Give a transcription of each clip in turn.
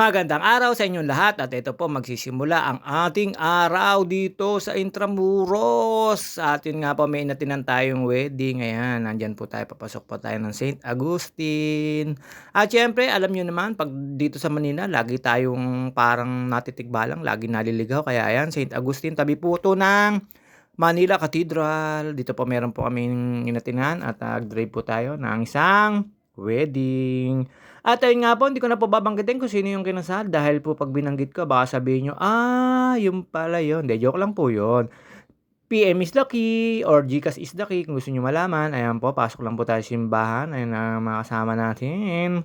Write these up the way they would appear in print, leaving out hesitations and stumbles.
Magandang araw sa inyong lahat at ito po magsisimula ang ating araw dito sa Intramuros. At yun nga po may inatinan tayong wedding. Ayan, nandyan po tayo, papasok po tayo ng St. Agustin. At syempre, alam nyo naman, pag dito sa Manila, lagi tayong parang natitigbalang, lagi naliligaw. Kaya ayan, St. Agustin, tabi po ito ng Manila Cathedral. Dito po meron po kaming inatinan at nag-drive po tayo ng isang wedding. At ayun nga po, hindi ko na po babanggitin kung sino yung kinasal dahil po pag binanggit ko baka sabihin niyo, yun pala yun. Hindi, joke lang po yun. PM is the key or GCash is the key kung gusto niyo malaman. Ayan po, pasok lang po tayo sa simbahan. Ayun ang mga kasama natin.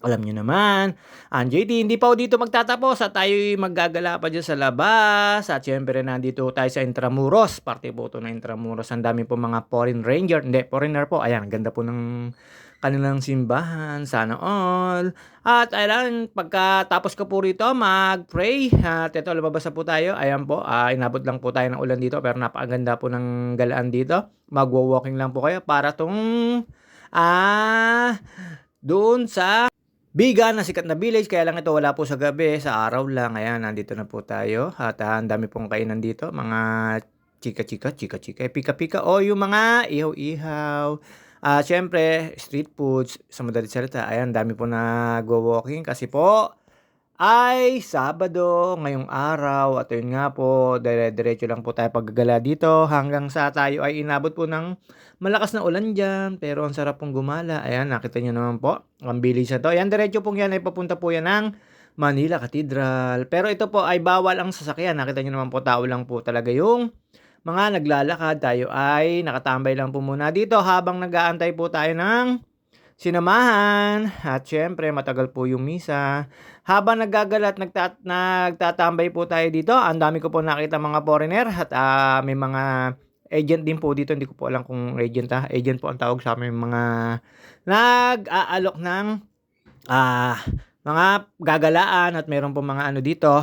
Alam niyo naman, ang JT hindi pa po dito magtatapos at tayo'y maggagala pa diyan sa labas. At syempre nandito tayo sa Intramuros. Parte po ito ng Intramuros. Ang dami po mga foreign ranger. Hindi, foreigner po. Ayan, ganda po ng kanilang simbahan. Sana all. At ayan, pagkatapos ko po rito, mag-pray. At ito, lumabas na po tayo. Ayan po, inabot lang po tayo ng ulan dito. Pero napakaganda po ng galaan dito. Magwa-walking lang po kayo para tong doon sa Bigan na sikat na village, kaya lang ito wala po sa gabi, sa araw lang. Ayan, nandito na po tayo. At ang dami pong kainan dito, mga chika-chika, pika-pika, o yung mga ihaw-ihaw. Syempre, street foods, sa madalit salita. Ayan, dami po nag-walking kasi po ay Sabado ngayong araw. At yun nga po, dire-diretso lang po tayo paggagala dito hanggang sa tayo ay inabot po ng malakas na ulan dyan. Pero ang sarap pong gumala. Ayan, nakita nyo naman po. Ang bilis na to. Ayan, diretso pong yan ay papunta po yan ng Manila Cathedral. Pero ito po ay bawal ang sasakyan. Nakita nyo naman po, tao lang po talaga yung mga naglalakad. Tayo ay nakatambay lang po muna dito habang nag-aantay po tayo ng sinamahan. At syempre, matagal po yung misa. Habang naggagalat, nagtatambay po tayo dito, ang dami ko po nakita mga foreigner at may mga agent din po dito. Hindi ko po alam kung agent Agent po ang tawag sa amin, mga nag-aalok ng mga gagalaan at meron po mga ano dito,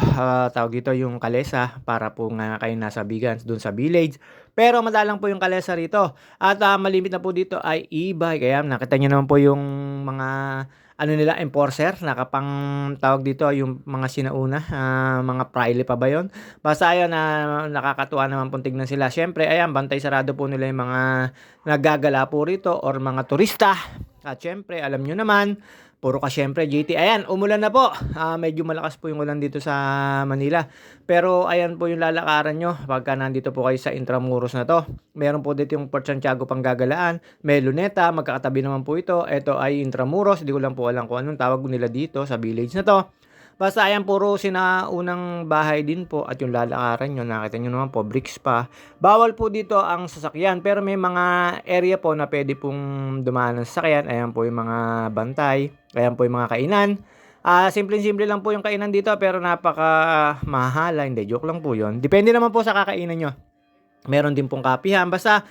tawag dito yung kalesa para po nga kayo nasa Bigan doon sa village. Pero madalang po yung kalesa rito. At malimit na po dito ay e-bike. Kaya nakita niyo naman po yung mga ano nila, enforcer, nakapang tawag dito yung mga sinauna, mga praile pa ba yun? Basta ayan, nakakatuwa naman pong tignan sila. Syempre, ayan, bantay sarado po nila yung mga naggagala po rito or mga turista. At syempre, alam nyo naman, puro ka syempre, JT. Ayan, umulan na po. Medyo malakas po yung ulan dito sa Manila. Pero ayan po yung lalakaran nyo pagka nandito po kayo sa Intramuros na to. Meron po dito yung Port Santiago pang gagalaan. May Luneta, magkakatabi naman po ito. Ito ay Intramuros. Hindi ko lang po alam kung anong tawag nila dito sa village na to. Basta ayan, puro sinaunang bahay din po at yung lalakaran nyo, nakita nyo naman po, bricks pa. Bawal po dito ang sasakyan pero may mga area po na pwede pong dumaan ng sasakyan. Ayan po yung mga bantay, ayan po yung mga kainan. Simple-simple lang po yung kainan dito pero napaka mahala. Hindi, joke lang po yun. Depende naman po sa kakainan nyo. Meron din pong kapihan. Basta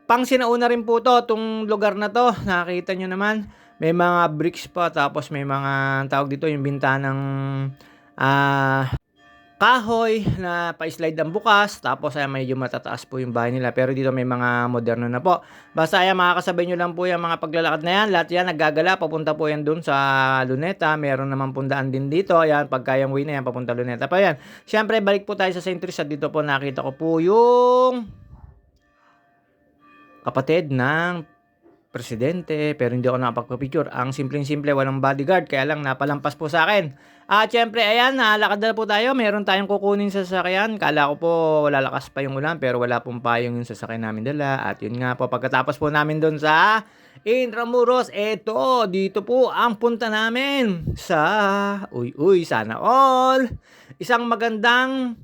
pang sinauna rin po to, itong lugar na to. Nakita nyo naman, may mga bricks pa, tapos may mga tawag dito yung bintanang kahoy na pa-slide ang bukas. Tapos ay medyo matataas po yung bahay nila. Pero dito may mga moderno na po. Basta ay makakasabay nyo lang po yung mga paglalakad na yan. Lahat yan naggagala. Papunta po yan dun sa Luneta. Meron naman pundaan din dito. Ayan, pagkayang way na yan, papunta Luneta pa yan. Siyempre, balik po tayo sa St. Teresa. Dito po nakita ko po yung kapatid ng presidente, pero hindi ako nakapagpa-picture. Ang simpleng-simple, walang bodyguard, kaya lang napalampas po sa akin. At syempre, ayan, nalakad na po tayo. Meron tayong kukunin sa sasakyan. Kala ko po lalakas pa yung ulan, pero wala pong payong yung sasakyan namin dala. At yun nga po, pagkatapos po namin doon sa Intramuros, dito po ang punta namin sa sana all. Isang magandang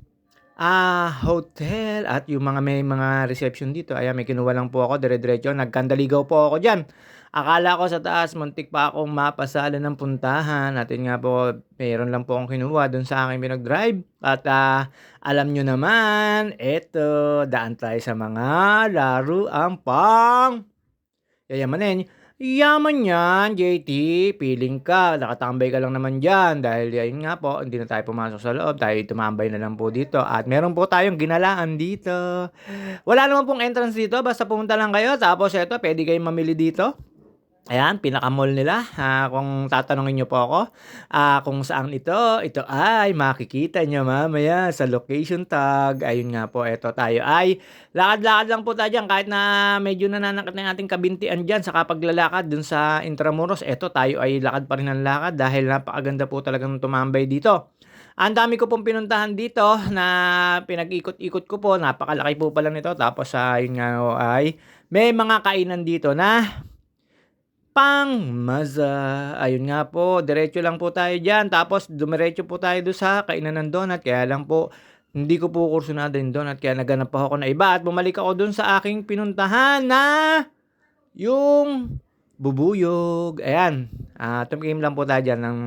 hotel at yung mga may mga reception dito. Ayan, may kinuha lang po ako, dire-diretso. Nagkandaligaw po ako dyan. Akala ko sa taas, muntik pa akong mapasala ng puntahan. At yun nga po, mayroon lang po akong kinuha dun sa aking pinag-drive. At alam nyo naman, eto, daan tayo sa mga laruang pang yayamanin. Yaman yan, JT. Feeling ka, nakatambay ka lang naman dyan. Dahil yun nga po, hindi na tayo pumasok sa loob. Tayo tumambay na lang po dito. At meron po tayong ginalaan dito. Wala naman pong entrance dito. Basta pumunta lang kayo. Tapos eto, pwede kayong mamili dito. Ayan, pinaka-mall nila, kung tatanungin niyo po ako, kung saan ito ay makikita niyo mamaya sa location tag. Ayun nga po, eto tayo ay lakad-lakad lang po tayo diyan kahit na medyo nananakit na yung ating kabintian diyan sa paglalakad dun sa Intramuros. Eto tayo ay lakad pa rin ng lakad dahil napakaganda po talagang tumambay dito. Ang dami ko pong pinuntahan dito na pinag-ikot-ikot ko po, napakalaki po pala nito. Tapos, yun nga ho ay may mga kainan dito na Pangmaza, ayun nga po, diretso lang po tayo diyan tapos dumiretso po tayo dun sa kainan ng donut kaya lang po hindi ko po kursunada yung donut kaya naghanap pa ako ng iba at bumalik ako dun sa aking pinuntahan na yung Bubuyog. Ayan, tumikim lang po tayo diyan ng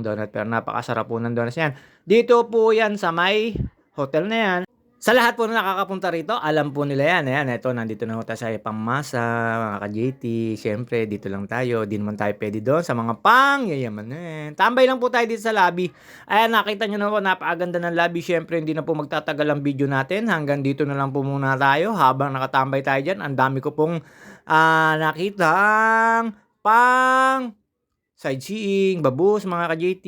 donut pero napakasarap po ng donuts niyan. Dito po yan sa may hotel na yan. Sa lahat po na nakakapunta rito, alam po nila yan. Ayan, eto nandito na ho tayo sa Pangmasa, mga ka-JT. Siyempre, dito lang tayo. Di naman tayo pwede doon sa mga pangyayamanin. Tambay lang po tayo dito sa lobby. Ayan, nakita nyo na po, napakaganda ng lobby. Siyempre, hindi na po magtatagal ang video natin. Hanggang dito na lang po muna tayo. Habang nakatambay tayo dyan, ang dami ko pong nakitang pang sightseeing, babus, mga ka-JT.